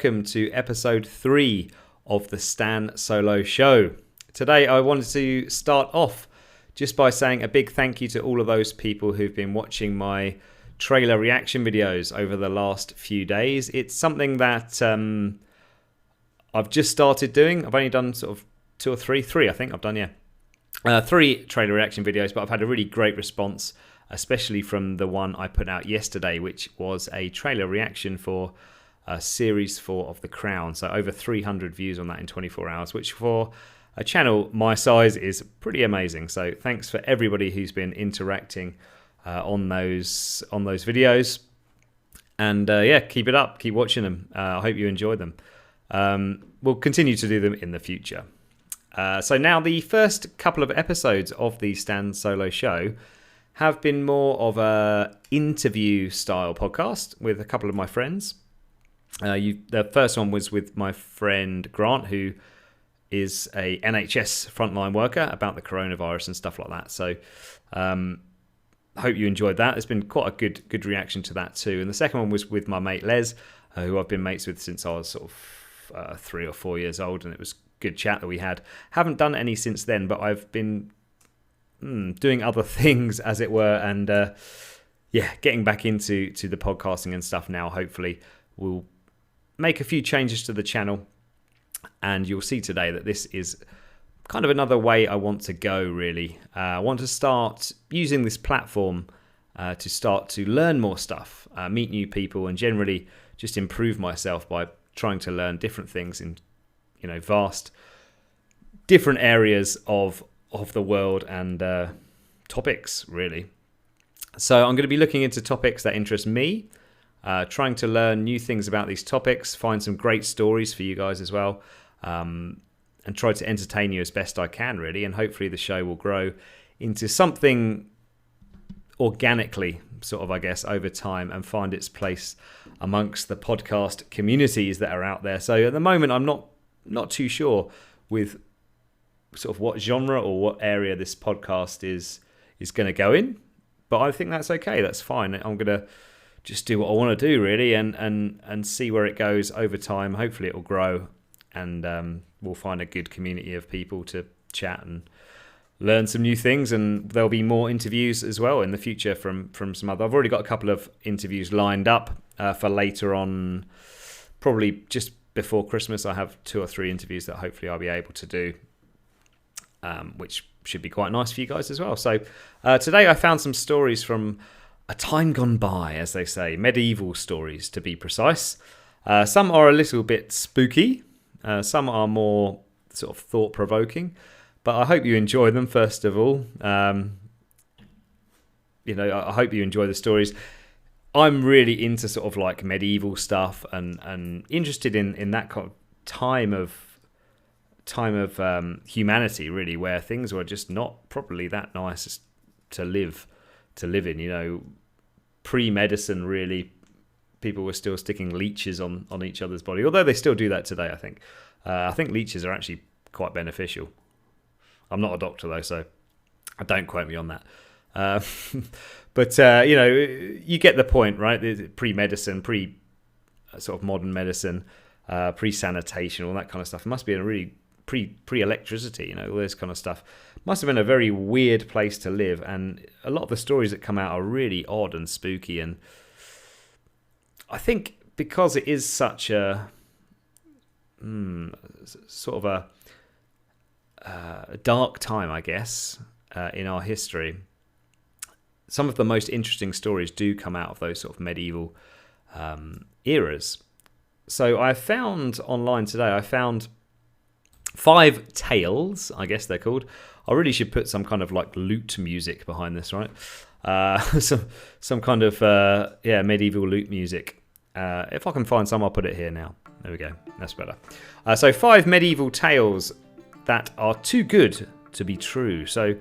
welcome to episode 3 of the StanSolo show. Today I wanted to start off just by saying a big thank you to all of those people who've been watching my trailer reaction videos over the last few days. It's something that I've just started doing. I've only done sort of three I think I've done, 3 trailer reaction videos, but I've had a really great response, especially from the one I put out yesterday, which was a trailer reaction for Series 4 of The Crown. So over 300 views on that in 24 hours, which for a channel my size is pretty amazing. So thanks for everybody who's been interacting on those videos. And keep it up. Keep watching them. I hope you enjoy them. We'll continue to do them in the future. So now the first couple of episodes of the StanSolo show have been more of a interview style podcast with a couple of my friends. The first one was with my friend Grant, who is a NHS frontline worker, about the coronavirus and stuff like that. So hope you enjoyed that. There's been quite a good reaction to that too. And the second one was with my mate Les, who I've been mates with since I was sort of 3 or 4 years old, and it was good chat that we had. Haven't done any since then, but I've been doing other things, as it were, and getting back into the podcasting and stuff now. Hopefully we'll make a few changes to the channel, and you'll see today that this is kind of another way I want to go, really. I want to start using this platform to start to learn more stuff, meet new people, and generally just improve myself by trying to learn different things in vast different areas of the world and topics, really. So I'm going to be looking into topics that interest me, trying to learn new things about these topics, find some great stories for you guys as well, and try to entertain you as best I can, really. And hopefully the show will grow into something organically, sort of, I guess, over time, and find its place amongst the podcast communities that are out there. So at the moment, I'm not too sure with sort of what genre or what area this podcast is going to go in, but I think that's okay. That's fine. I'm going to just do what I want to do, really, and see where it goes over time. Hopefully it will grow, and we'll find a good community of people to chat and learn some new things, and there'll be more interviews as well in the future from some other. I've already got a couple of interviews lined up for later on, probably just before Christmas. I have 2 or 3 interviews that hopefully I'll be able to do, which should be quite nice for you guys as well. So today I found some stories from a time gone by, as they say, medieval stories to be precise. Some are a little bit spooky, some are more sort of thought-provoking, but I hope you enjoy them first of all. I hope you enjoy the stories. I'm really into sort of like medieval stuff and interested in that kind of time of humanity, really, where things were just not probably that nice to live in. Pre-medicine, really, people were still sticking leeches on each other's body, although they still do that today, I think. I think leeches are actually quite beneficial. I'm not a doctor though, so don't quote me on that. But you get the point, right? Pre-medicine, sort of modern medicine, pre-sanitation, all that kind of stuff. It must be a really pre-electricity, all this kind of stuff. Must have been a very weird place to live, and a lot of the stories that come out are really odd and spooky. And I think because it is such a sort of a dark time, I guess, in our history, some of the most interesting stories do come out of those sort of medieval eras. So I found online today, 5 tales, I guess they're called. I really should put some kind of like lute music behind this, right? Some kind of medieval lute music. If I can find some, I'll put it here now. There we go. That's better. So 5 medieval tales that are too good to be true. So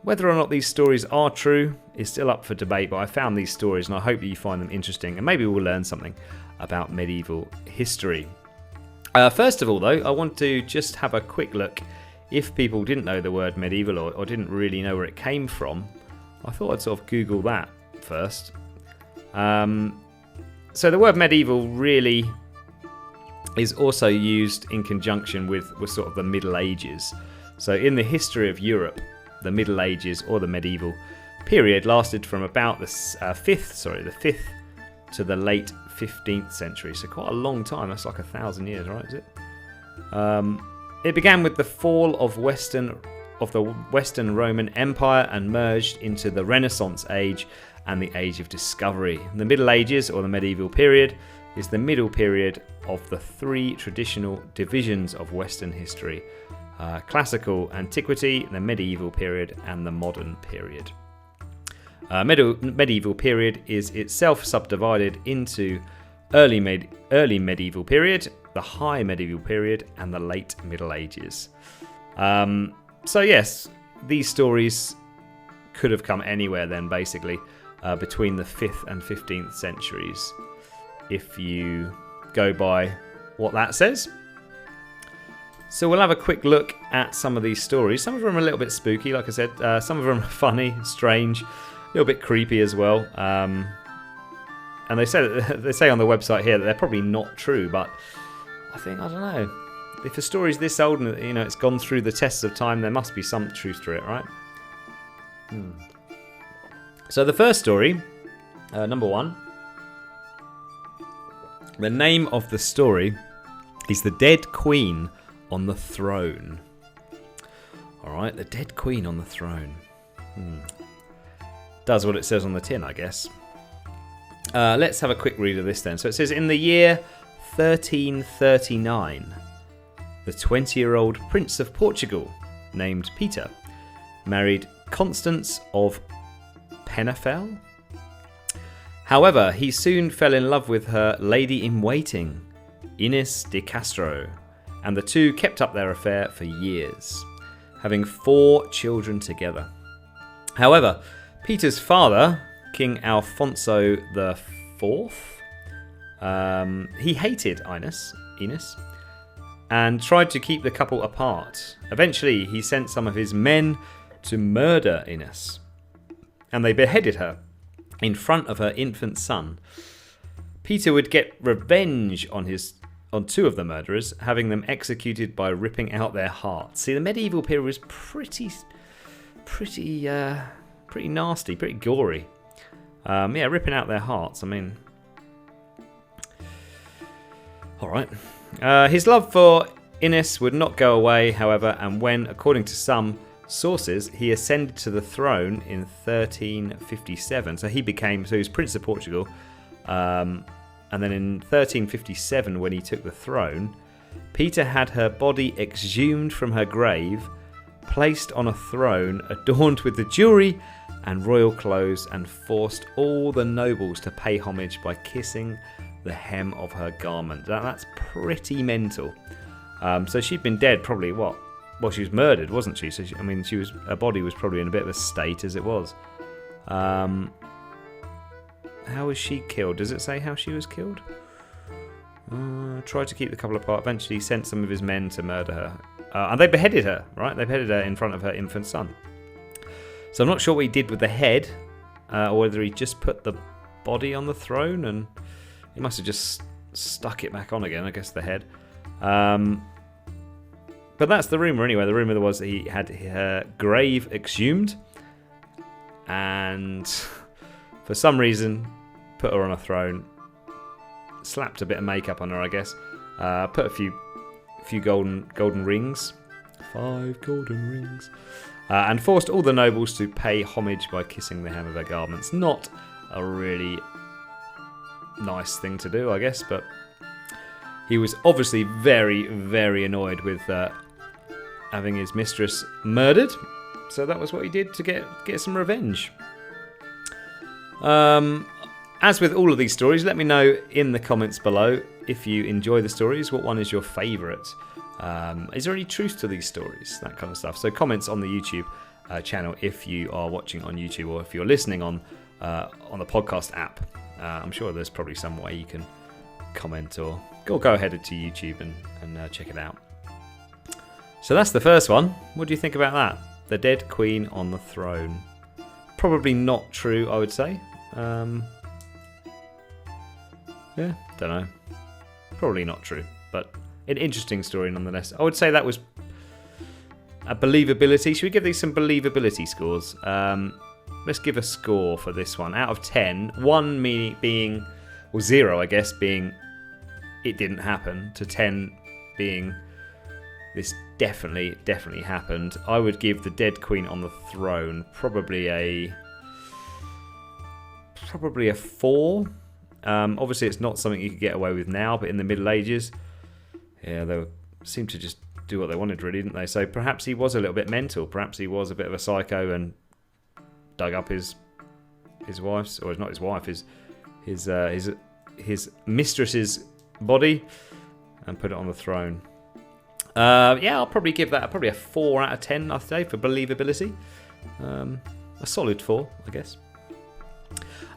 whether or not these stories are true is still up for debate, but I found these stories and I hope that you find them interesting, and maybe we'll learn something about medieval history. First of all, though, I want to just have a quick look. If people didn't know the word medieval or didn't really know where it came from, I thought I'd sort of Google that first. So the word medieval really is also used in conjunction with sort of the Middle Ages. So in the history of Europe, the Middle Ages or the medieval period lasted from about the 5th to the late 15th century. So quite a long time. That's like 1,000 years, right? Is it? It began with the fall of the Western Roman Empire and merged into the Renaissance age and the Age of Discovery. The Middle Ages, or the medieval period, is the middle period of the three traditional divisions of Western history: classical antiquity, the medieval period, and the modern period. Medieval period is itself subdivided into early medieval period, the high medieval period, and the late Middle Ages. So yes, these stories could have come anywhere then, basically, between the 5th and 15th centuries, if you go by what that says. So we'll have a quick look at some of these stories. Some of them are a little bit spooky, like I said. Some of them are funny, strange, a little bit creepy as well. And they say on the website here that they're probably not true, but I don't know. If a story's this old and it's gone through the tests of time, there must be some truth to it, right? So the first story, number 1. The name of the story is The Dead Queen on the Throne. Alright, The Dead Queen on the Throne. Does what it says on the tin, I guess. Let's have a quick read of this then. So it says, in the year 1339, the 20-year-old Prince of Portugal, named Peter, married Constance of Penafiel. However, he soon fell in love with her lady-in-waiting, Inés de Castro, and the two kept up their affair for years, having 4 children together. However, Peter's father, King Alfonso IV, he hated Inés, and tried to keep the couple apart. Eventually, he sent some of his men to murder Inés, and they beheaded her in front of her infant son. Peter would get revenge on 2 of the murderers, having them executed by ripping out their hearts. See, the medieval period was pretty nasty, pretty gory. Ripping out their hearts. I mean, all right. His love for Inés would not go away, however, and when, according to some sources, he ascended to the throne in 1357. So he was Prince of Portugal. And then in 1357, when he took the throne, Peter had her body exhumed from her grave, placed on a throne adorned with the jewellery and royal clothes, and forced all the nobles to pay homage by kissing the hem of her garment. That's pretty mental. So she'd been dead probably what? Well, she was murdered, wasn't she? So her body was probably in a bit of a state as it was. How was she killed? Does it say how she was killed? Tried to keep the couple apart. Eventually sent some of his men to murder her. And they beheaded her, right? They beheaded her in front of her infant son. So I'm not sure what he did with the head, or whether he just put the body on the throne, and he must have just stuck it back on again, I guess, the head. But that's the rumour anyway. The rumour was that he had her grave exhumed, and for some reason put her on a throne, slapped a bit of makeup on her, I guess, put a few golden rings, 5 golden rings, and forced all the nobles to pay homage by kissing the hem of her garments. Not a really nice thing to do, I guess, but he was obviously very, very annoyed with having his mistress murdered, so that was what he did to get some revenge. As with all of these stories, let me know in the comments below if you enjoy the stories. What one is your favourite? Is there any truth to these stories? That kind of stuff. So comments on the YouTube channel if you are watching on YouTube, or if you're listening on the podcast app. I'm sure there's probably some way you can comment, or go ahead to YouTube and check it out. So that's the first one. What do you think about that? The Dead Queen on the Throne. Probably not true, I would say. Don't know. Probably not true. but an interesting story nonetheless. I would say that was a believability. Should we give these some believability scores? Let's give a score for this one. Out of 10, 1 being, or 0 I guess, being it didn't happen, to 10 being this definitely happened. I would give the dead queen on the throne probably a 4. Obviously it's not something you could get away with now, but in the Middle Ages, yeah, they seemed to just do what they wanted, really, didn't they? So perhaps he was a little bit mental. Perhaps he was a bit of a psycho and dug up his wife's, or not his wife, his mistress's body and put it on the throne. Yeah, I'll probably give that a 4 out of 10, I'd say, for believability. A solid 4, I guess.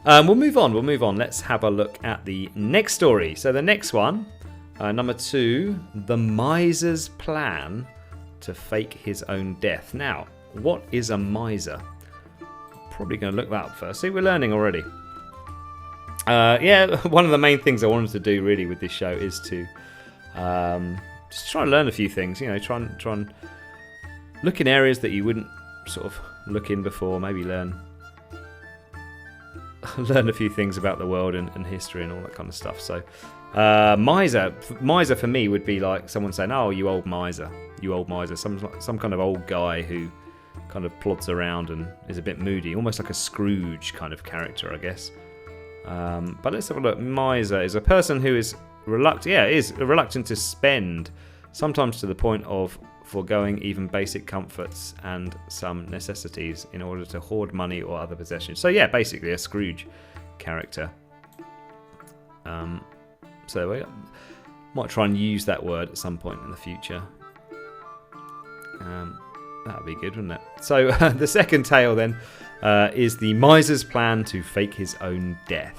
We'll move on. Let's have a look at the next story. So the next one, number 2, the miser's plan to fake his own death. Now, what is a miser? Probably going to look that up first. See, we're learning already. Yeah, one of the main things I wanted to do really with this show is to just try and learn a few things. You know, try and look in areas that you wouldn't sort of look in before. Maybe learn a few things about the world and history and all that kind of stuff. So, miser for me would be like someone saying, "Oh, you old miser," some kind of old guy who kind of plods around and is a bit moody, almost like a Scrooge kind of character, I guess. But let's have a look. Miser is a person who is reluctant to spend, sometimes to the point of foregoing even basic comforts and some necessities in order to hoard money or other possessions. So yeah, basically a Scrooge character. So we might try and use that word at some point in the future. That would be good, wouldn't it? So the second tale then is the miser's plan to fake his own death.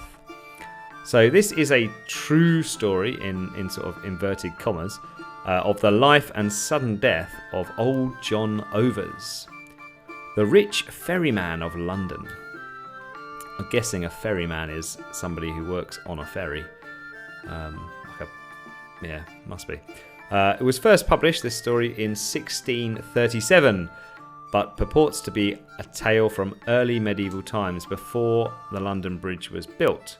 So this is a true story in sort of inverted commas of the life and sudden death of old John Overs, the rich ferryman of London. I'm guessing a ferryman is somebody who works on a ferry. Must be. It was first published, this story, in 1637, but purports to be a tale from early medieval times before the London Bridge was built.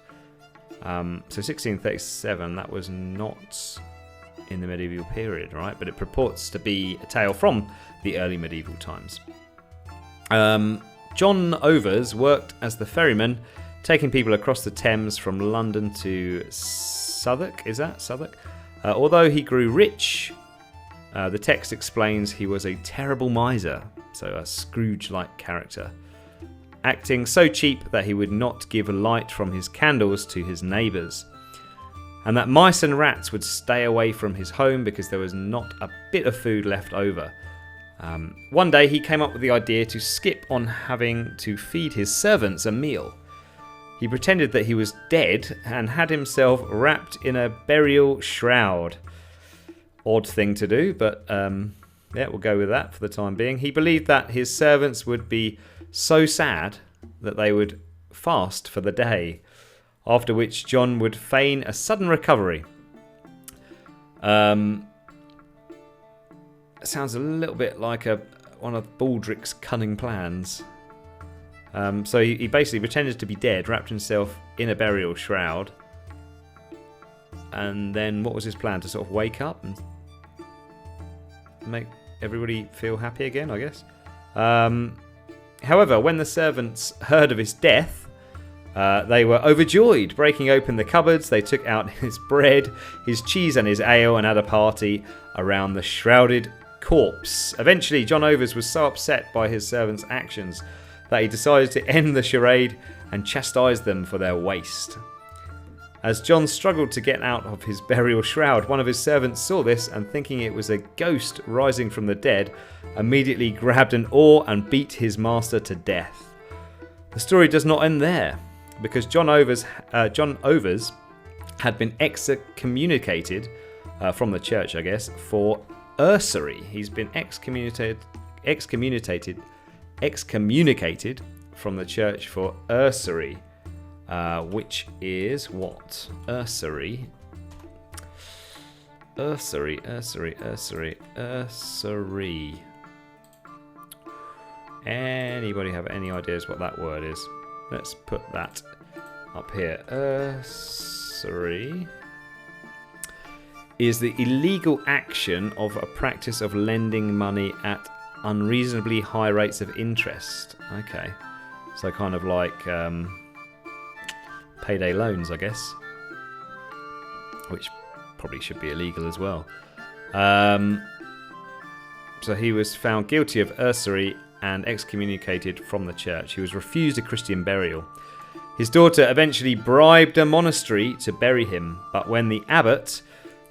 So 1637, that was not in the medieval period, right? But it purports to be a tale from the early medieval times. John Overs worked as the ferryman, taking people across the Thames from London to Southwark. Is that Southwark? Although he grew rich, the text explains he was a terrible miser, so a Scrooge-like character, acting so cheap that he would not give light from his candles to his neighbours, and that mice and rats would stay away from his home because there was not a bit of food left over. One day he came up with the idea to skip on having to feed his servants a meal. He pretended that he was dead and had himself wrapped in a burial shroud. Odd thing to do, but we'll go with that for the time being. He believed that his servants would be so sad that they would fast for the day, after which John would feign a sudden recovery. Sounds a little bit like one of Baldric's cunning plans. So he basically pretended to be dead, wrapped himself in a burial shroud, and then what was his plan? To sort of wake up and make everybody feel happy again, I guess. However, when the servants heard of his death, they were overjoyed. Breaking open the cupboards, they took out his bread, his cheese and his ale and had a party around the shrouded corpse. Eventually, John Overs was so upset by his servants' actions that he decided to end the charade and chastise them for their waste. As John struggled to get out of his burial shroud, one of his servants saw this and, thinking it was a ghost rising from the dead, immediately grabbed an oar and beat his master to death. The story does not end there, because John Overs had been excommunicated from the church, I guess, for usury. He's been excommunicated from the church for usury, which is what? Usury. Ursery. Anybody have any ideas what that word is? Let's put that up here. Ursery is the illegal action of a practice of lending money at unreasonably high rates of interest. Okay. So kind of like payday loans, I guess. Which probably should be illegal as well. So he was found guilty of usury and excommunicated from the church. He was refused a Christian burial. His daughter eventually bribed a monastery to bury him, but when the abbot,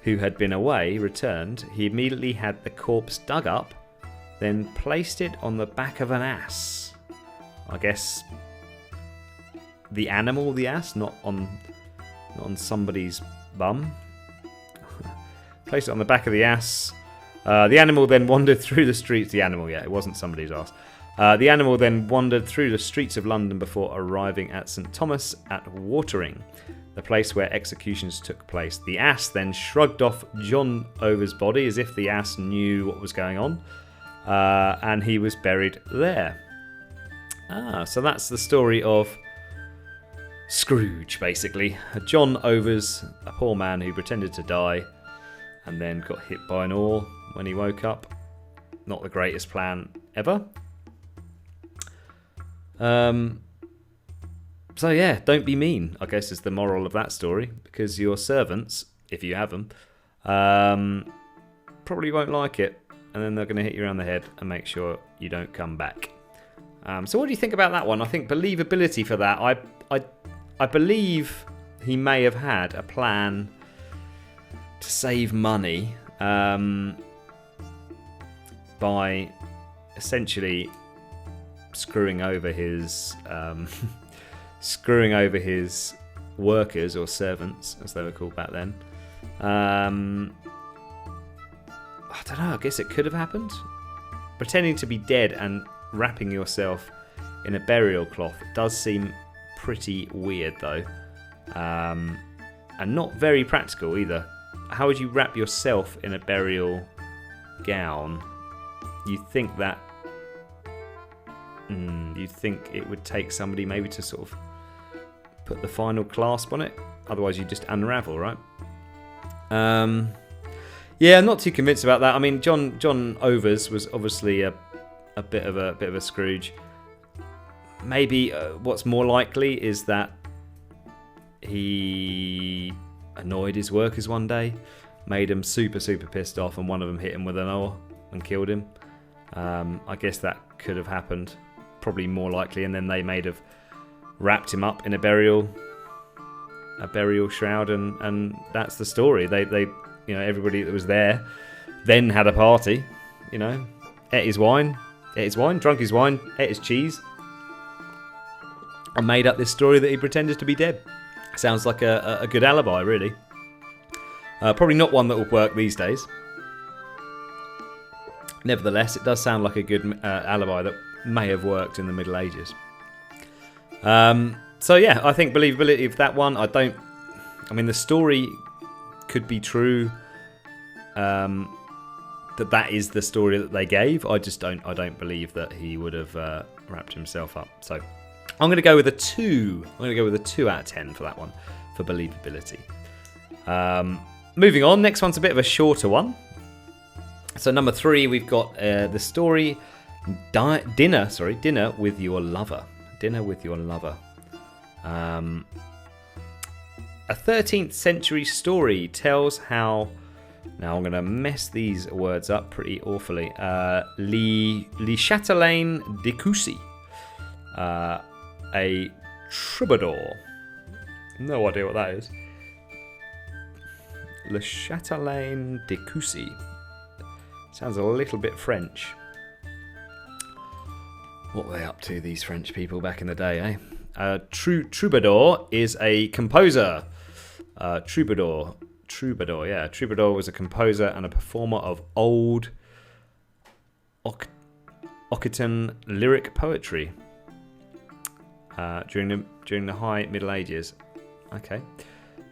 who had been away, returned, he immediately had the corpse dug up, then placed it on the back of an ass. I guess the animal, the ass, not on somebody's bum. Placed it on the back of the ass. The animal then wandered through the streets. The animal, yeah, it wasn't somebody's ass. The animal then wandered through the streets of London before arriving at St. Thomas at Watering, the place where executions took place. The ass then shrugged off John Over's body as if the ass knew what was going on, and he was buried there. So that's the story of Scrooge, basically. John Over's a poor man who pretended to die and then got hit by an oar when he woke up. Not the greatest plan ever. So yeah, don't be mean, I guess is the moral of that story, because your servants, if you have them, probably won't like it, and then they're going to hit you around the head and make sure you don't come back. So what do you think about that one? I think believability for that, I believe he may have had a plan to save money by essentially screwing over his workers or servants, as they were called back then. I don't know, I guess it could have happened. Pretending to be dead and wrapping yourself in a burial cloth does seem pretty weird though, and not very practical either. How would you wrap yourself in a burial gown? You'd think it would take somebody maybe to sort of put the final clasp on it, otherwise you just unravel, right? Yeah, I'm not too convinced about that. I mean, John Overs was obviously a bit of a Scrooge. Maybe what's more likely is that he annoyed his workers one day, made them super pissed off, and one of them hit him with an oar and killed him. I guess that could have happened, probably more likely, and then they may have wrapped him up in a burial shroud, and that's the story. They everybody that was there then had a party, ate his wine, drunk his wine, ate his cheese, and made up this story that he pretended to be dead. Sounds like a good alibi, really. Probably not one that will work these days. Nevertheless, it does sound like a good alibi that may have worked in the Middle Ages. So yeah, I think believability of that one. I mean, the story could be true. That is the story that they gave. I don't believe that he would have wrapped himself up. So I'm going to go with a 2. I'm going to go with a 2 out of 10 for that one, for believability. Moving on, next one's a bit of a shorter one. So number 3, we've got the story Dinner with Your Lover. Dinner with Your Lover. A 13th century story tells how... Now I'm going to mess these words up pretty awfully. Le Chatelain de Coucy. A troubadour. No idea what that is. Le Chatelain de Coucy. Sounds a little bit French. What were they up to, these French people back in the day, eh? Troubadour is a composer. Troubadour, yeah. Troubadour was a composer and a performer of old Occitan lyric poetry during the High Middle Ages. Okay,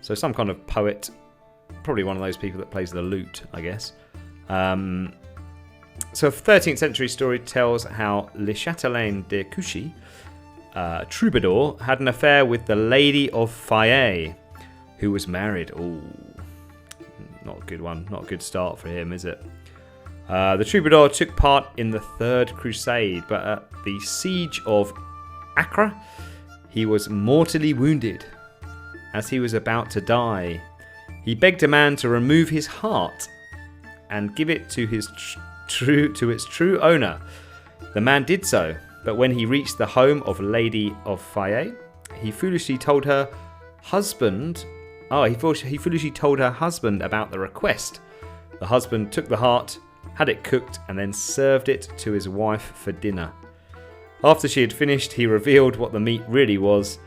so some kind of poet probably one of those people that plays the lute, I guess. So a 13th century story tells how Le Châtelain de Couchy, troubadour, had an affair with the Lady of Fayet, who was married. Oh, not a good one. Not a good start for him, is it? The troubadour took part in the Third Crusade, but at the siege of Acre, he was mortally wounded. As he was about to die, he begged a man to remove his heart and give it to its true owner. The man did so, but when he reached the home of Lady of Fayet, he foolishly told her husband about the request. The husband took the heart, had it cooked, and then served it to his wife for dinner. After she had finished, he revealed what the meat really was,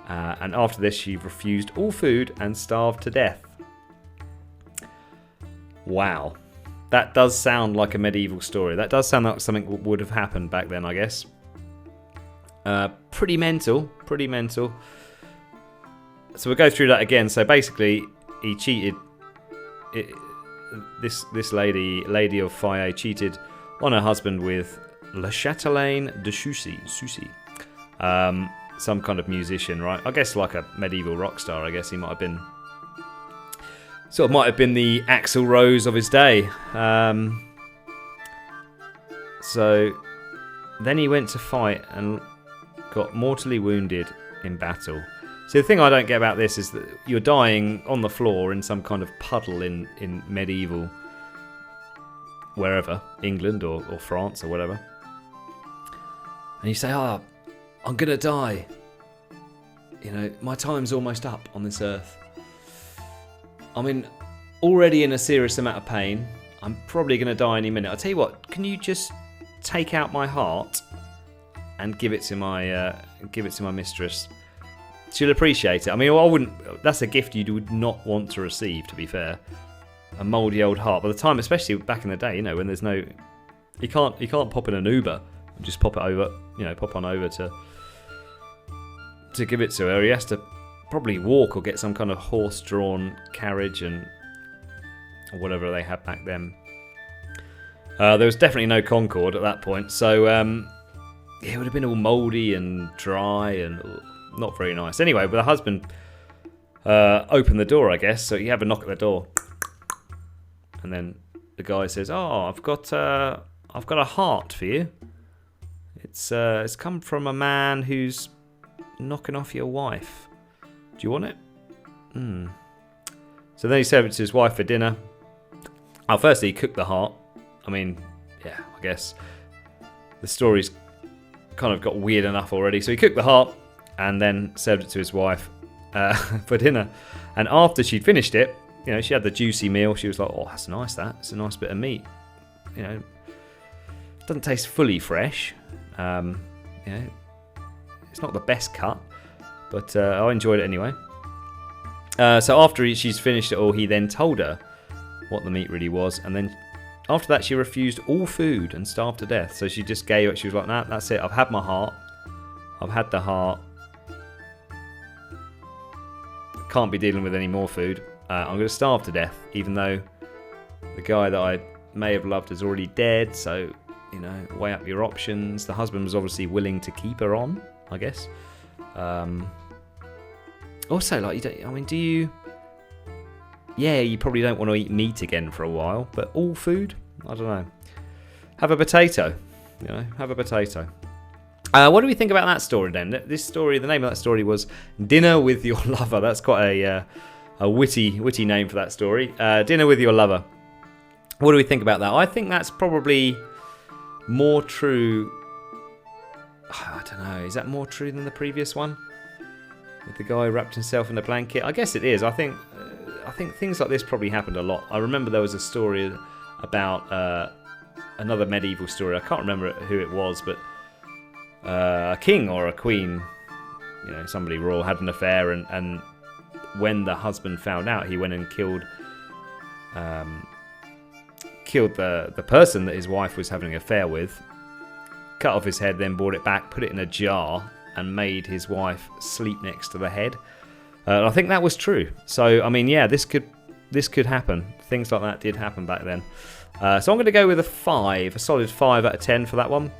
and after this she refused all food and starved to death. Wow. That does sound like a medieval story. That does sound like something would have happened back then, I guess. Pretty mental. So we'll go through that again. So basically, he cheated. This lady of Fayet cheated on her husband with Le Châtelain de Couchy. Some kind of musician, right? I guess like a medieval rock star. I guess he might have been the Axl Rose of his day. So then he went to fight and got mortally wounded in battle. So the thing I don't get about this is that you're dying on the floor in some kind of puddle in medieval, wherever, England or France or whatever. And you say, I'm going to die. You know, my time's almost up on this earth. I'm already in a serious amount of pain. I'm probably going to die any minute. I'll tell you what, can you just take out my heart and give it to my mistress? She'll appreciate it. I wouldn't. That's a gift you would not want to receive, to be fair. A mouldy old heart. By the time, especially back in the day, when there's no, you can't pop in an Uber and just pop on over to give it to her. He has to probably walk or get some kind of horse-drawn carriage or whatever they had back then. There was definitely no Concorde at that point, so it would have been all mouldy and dry and not very nice. Anyway, but the husband opened the door, I guess. So you have a knock at the door, and then the guy says, I've got a heart for you. It's come from a man who's knocking off your wife. Do you want it? So then he served it to his wife for dinner. Firstly, he cooked the heart. I guess the story's kind of got weird enough already. So he cooked the heart and then served it to his wife for dinner. And after she'd finished it, she had the juicy meal. She was like, that's nice, that. It's a nice bit of meat. Doesn't taste fully fresh. It's not the best cut, but I enjoyed it anyway. So after she's finished it all, he then told her what the meat really was. And then after that, she refused all food and starved to death. So she just gave it. She was like, nah, that's it. I've had my heart. I've had the heart. Can't be dealing with any more food. I'm going to starve to death, even though the guy that I may have loved is already dead. So, weigh up your options. The husband was obviously willing to keep her on, I guess. Also, do you... Yeah, you probably don't want to eat meat again for a while, but all food? I don't know. Have a potato. Have a potato. What do we think about that story then? This story, the name of that story was Dinner with Your Lover. That's quite a witty name for that story. Dinner with Your Lover. What do we think about that? I think that's probably more true. I don't know. Is that more true than the previous one? With the guy wrapped himself in a blanket? I guess it is. I think things like this probably happened a lot. I remember there was a story about another medieval story. I can't remember who it was, but a king or a queen, somebody royal, had an affair, and when the husband found out, he went and killed the person that his wife was having an affair with, cut off his head, then brought it back, put it in a jar, and made his wife sleep next to the head. I think that was true. So, this this could happen. Things like that did happen back then. So I'm going to go with a 5, a solid 5 out of 10 for that one.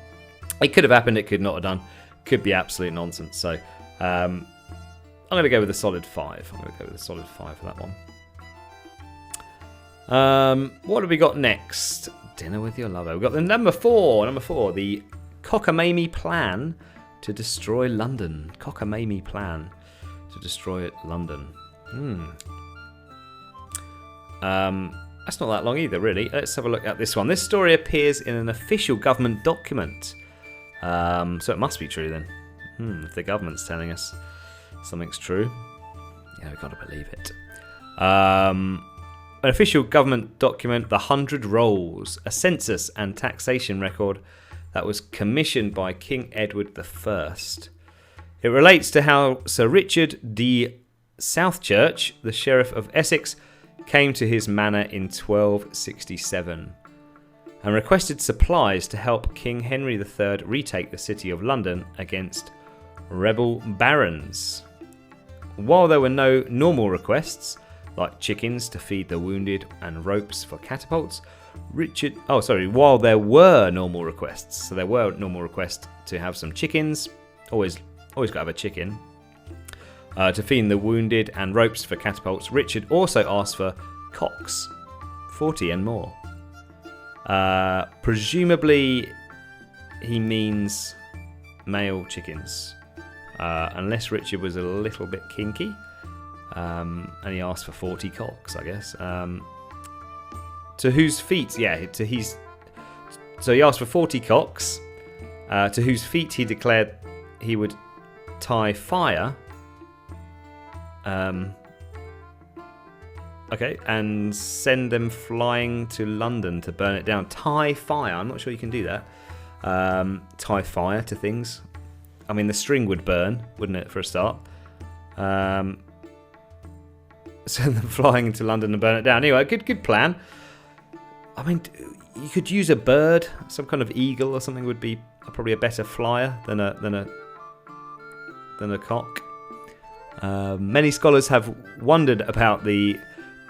It could have happened, it could not have done. Could be absolute nonsense. So I'm going to go with a solid 5. I'm going to go with a solid 5 for that one. What have we got next? Dinner with your lover. We've got the number 4, the cockamamie plan to destroy London. Cockamamie plan to destroy London. That's not that long either, really. Let's have a look at this one. This story appears in an official government document. So it must be true then. If the government's telling us something's true, yeah, we've got to believe it. An official government document, the 100 Rolls, a census and taxation record that was commissioned by King Edward I. It relates to how Sir Richard de Southchurch, the Sheriff of Essex, came to his manor in 1267 and requested supplies to help King Henry III retake the city of London against rebel barons. While there were no normal requests, like chickens to feed the wounded and ropes for catapults, while there were normal requests, so there were normal requests to have some chickens, always got to have a chicken, to feed the wounded and ropes for catapults, Richard also asked for cocks, 40 and more. Presumably he means male chickens, unless Richard was a little bit kinky, and he asked for 40 cocks, I guess. To whose feet, so he asked for 40 cocks, to whose feet he declared he would tie fire, and send them flying to London to burn it down. Tie fire, I'm not sure you can do that. Tie fire to things. I mean, the string would burn, wouldn't it, for a start? Send them flying to London and burn it down. Anyway, good plan. I mean, you could use a bird, some kind of eagle or something would be probably a better flyer than a cock. Many scholars have wondered about the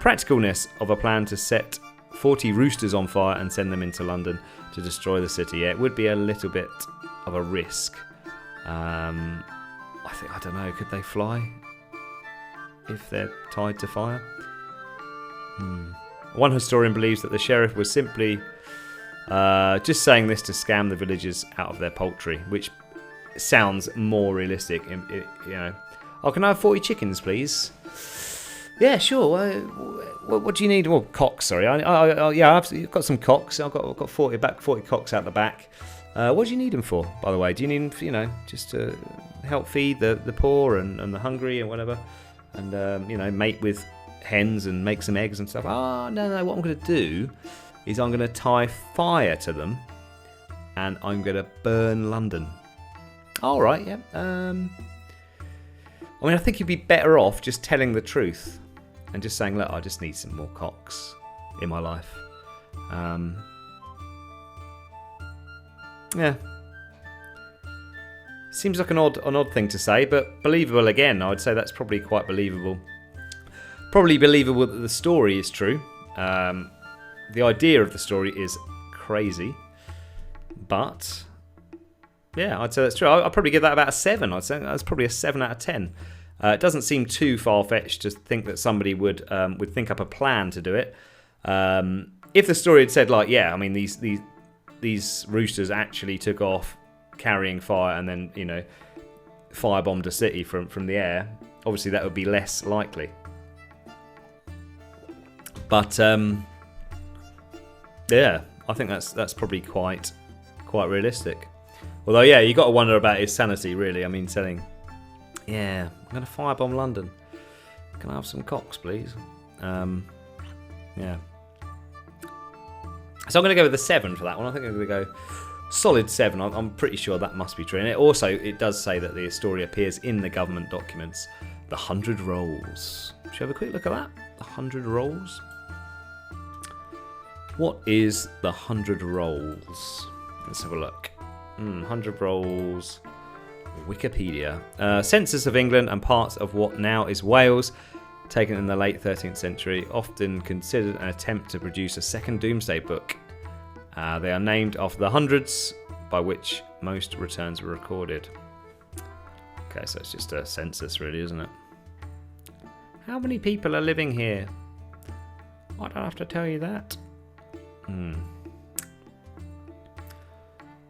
practicalness of a plan to set 40 roosters on fire and send them into London to destroy the city. Yeah, it would be a little bit of a risk. I don't know, could they fly if they're tied to fire? One historian believes that the sheriff was simply just saying this to scam the villagers out of their poultry, which sounds more realistic. Oh, can I have 40 chickens, please? Yeah, sure. What do you need? Well, cocks. Sorry. I've got some cocks. I've got 40 cocks out the back. What do you need them for? By the way, do you need them? Just to help feed the poor and the hungry and whatever, and mate with hens and make some eggs and stuff. No. What I'm going to do is I'm going to tie fire to them, and I'm going to burn London. All right. Yeah. I think you'd be better off just telling the truth and just saying, look, I just need some more cocks in my life. Yeah. Seems like an odd thing to say, but believable again. I would say that's probably quite believable. Probably believable that the story is true. The idea of the story is crazy. But yeah, I'd say that's true. I'd probably give that about a 7. I'd say that's probably a 7 out of 10. It doesn't seem too far-fetched to think that somebody would think up a plan to do it. If the story had said, these roosters actually took off carrying fire and then, firebombed a city from the air, obviously that would be less likely. But yeah, I think that's probably quite realistic. Although, yeah, you got to wonder about his sanity, really. I mean, saying, yeah, I'm going to firebomb London. Can I have some cocks, please? Yeah. So I'm going to go with a 7 for that one. I think I'm going to go solid 7. I'm pretty sure that must be true. And it does say that the story appears in the government documents. The 100 Rolls. Should we have a quick look at that? The 100 Rolls. What is the 100 Rolls? Let's have a look. 100 Rolls. Wikipedia. Census of England and parts of what now is Wales taken in the late 13th century, often considered an attempt to produce a second Doomsday Book. They are named after the hundreds by which most returns were recorded. Okay, so it's just a census really, isn't it? How many people are living here? I don't have to tell you that.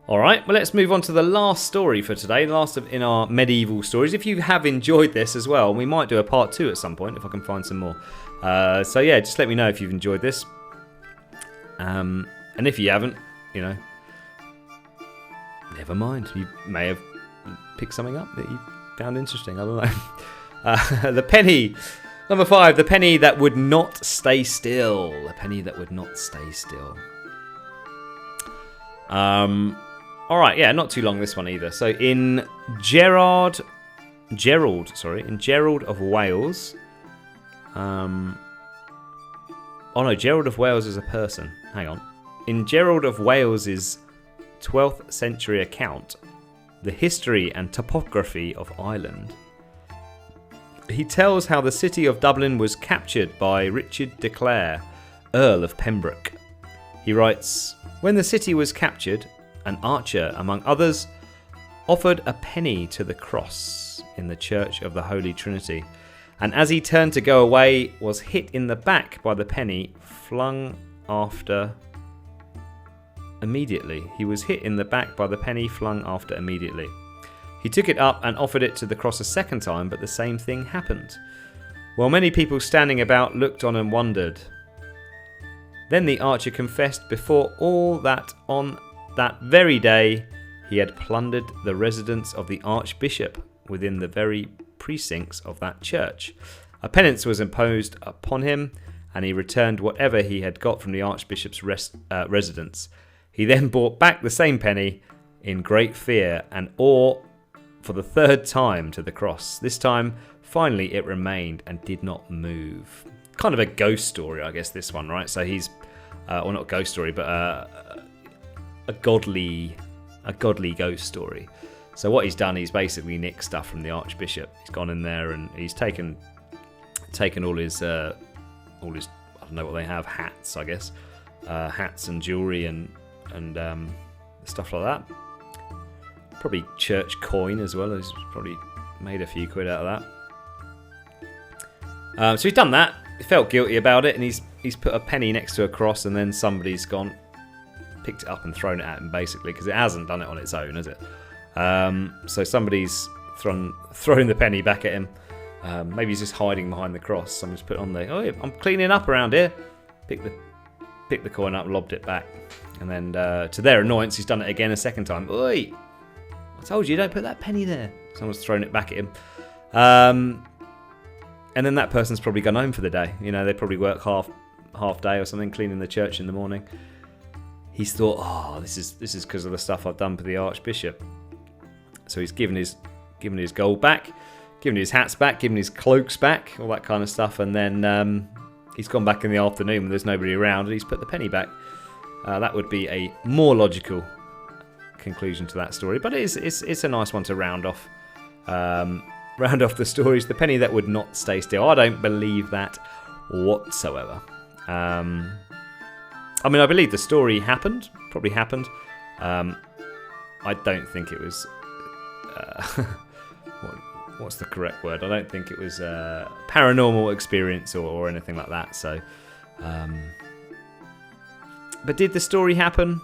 Alright, well let's move on to the last story for today, the last in our medieval stories. If you have enjoyed this as well, we might do a part 2 at some point if I can find some more. So yeah, just let me know if you've enjoyed this. And if you haven't, never mind. You may have picked something up that you found interesting, I don't know. The penny, number 5, the penny that would not stay still. The penny that would not stay still. All right, yeah, not too long this one either. So in Gerald of Wales. Gerald of Wales is a person. Hang on. In Gerald of Wales's 12th century account, The History and Topography of Ireland, he tells how the city of Dublin was captured by Richard de Clare, Earl of Pembroke. He writes, "When the city was captured, an archer, among others, offered a penny to the cross in the Church of the Holy Trinity, and as he turned to go away, was hit in the back by the penny flung after immediately. He was hit in the back by the penny flung after immediately. He took it up and offered it to the cross a second time, but the same thing happened. While many people standing about looked on and wondered. Then the archer confessed before all that on that very day he had plundered the residence of the archbishop within the very precincts of that church. A penance was imposed upon him, and he returned whatever he had got from the archbishop's residence. He then brought back the same penny in great fear and awe for the third time to the cross. This time, finally, it remained and did not move." Kind of a ghost story, I guess, this one, right? So he's, or not a ghost story, but a godly ghost story. So what he's done, he's basically nicked stuff from the archbishop. He's gone in there and he's taken all his I don't know what they have, hats, I guess, hats and jewelry and stuff like that. Probably church coin as well. He's probably made a few quid out of that. So he's done that. He felt guilty about it, and he's put a penny next to a cross, and then somebody's gone, picked it up and thrown it at him, basically, because it hasn't done it on its own, has it? So somebody's thrown the penny back at him. Maybe he's just hiding behind the cross. Someone's put on there, "Oh, I'm cleaning up around here." Picked the coin up, lobbed it back, and then to their annoyance, he's done it again a second time. "Oi, I told you, don't put that penny there." Someone's thrown it back at him. And then that person's probably gone home for the day. They probably work half day or something, cleaning the church in the morning. He's thought, "Oh, this is because of the stuff I've done for the archbishop." So he's given his gold back, given his hats back, given his cloaks back, all that kind of stuff, and then he's gone back in the afternoon when there's nobody around, and he's put the penny back. That would be a more logical conclusion to that story, but it's a nice one to round off. Round off the stories. The penny that would not stay still. I don't believe that whatsoever. I believe the story probably happened. I don't think it was. What's the correct word? I don't think it was a paranormal experience or anything like that. So, but did the story happen?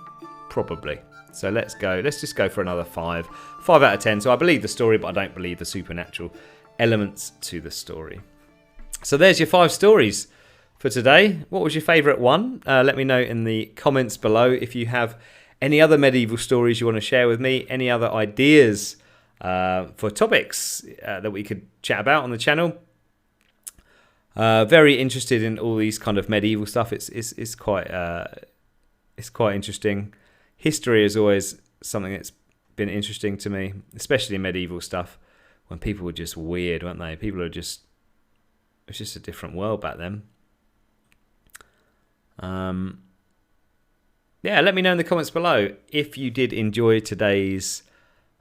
Probably. So let's just go for another 5 out of 10. So I believe the story, but I don't believe the supernatural elements to the story. So there's your 5 stories for today. What was your favourite one? Let me know in the comments below. If you have any other medieval stories you want to share with me, any other ideas for topics that we could chat about on the channel. Very interested in all these kind of medieval stuff. It's quite interesting. History is always something that's been interesting to me, especially medieval stuff, when people were just weird, weren't they? It's just a different world back then. Let me know in the comments below if you did enjoy today's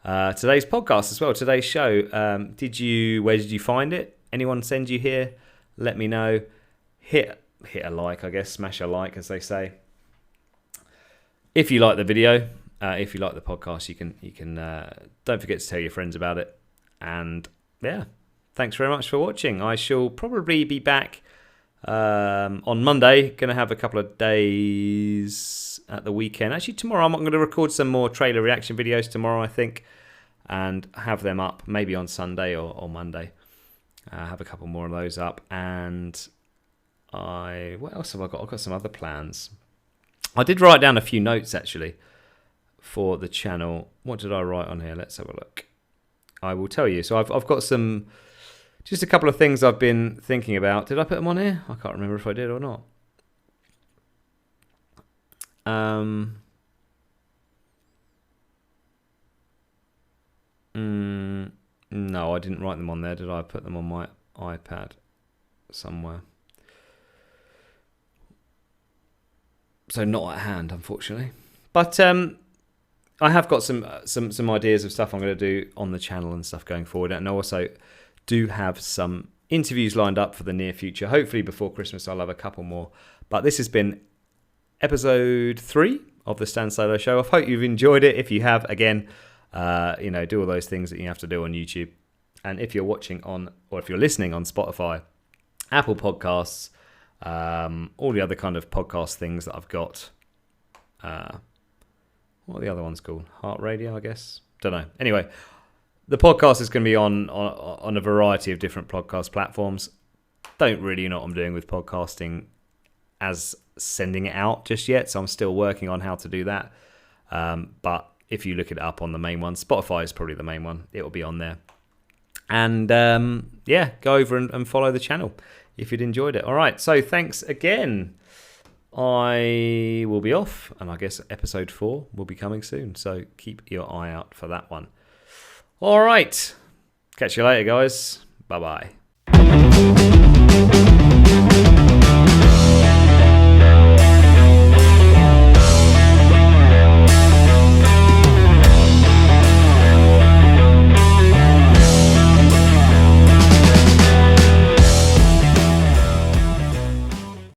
podcast as well, today's show. Where did you find it? Anyone send you here? let me know. Hit a like, I guess, smash a like, as they say. If you like the video, if you like the podcast, you can don't forget to tell your friends about it. And yeah, thanks very much for watching. I shall probably be back on Monday. Going to have a couple of days at the weekend. Actually, tomorrow I'm going to record some more trailer reaction videos tomorrow, I think, and have them up maybe on Sunday or Monday. Have a couple more of those up. And what else have I got? I've got some other plans. I did write down a few notes, actually, for the channel. What did I write on here? Let's have a look. I will tell you. So I've got just a couple of things I've been thinking about. Did I put them on here? I can't remember if I did or not. No, I didn't write them on there, did I? Put them on my iPad somewhere. So not at hand, unfortunately. But I have got some ideas of stuff I'm going to do on the channel and stuff going forward. And I also do have some interviews lined up for the near future. Hopefully before Christmas I'll have a couple more. But this has been episode 3 of the StanSolo Show. I hope you've enjoyed it. If you have, again, do all those things that you have to do on YouTube. And if you're watching or if you're listening on Spotify, Apple Podcasts, all the other kind of podcast things that I've got. What are the other ones called? Heart Radio, I guess. Don't know. Anyway, the podcast is going to be on a variety of different podcast platforms. Don't really know what I'm doing with podcasting as sending it out just yet, so I'm still working on how to do that. But if you look it up on the main one, Spotify is probably the main one. It will be on there. And go over and follow the channel if you'd enjoyed it. All right, so thanks again. I will be off, and I guess episode 4 will be coming soon. So keep your eye out for that one. All right. Catch you later, guys. Bye-bye.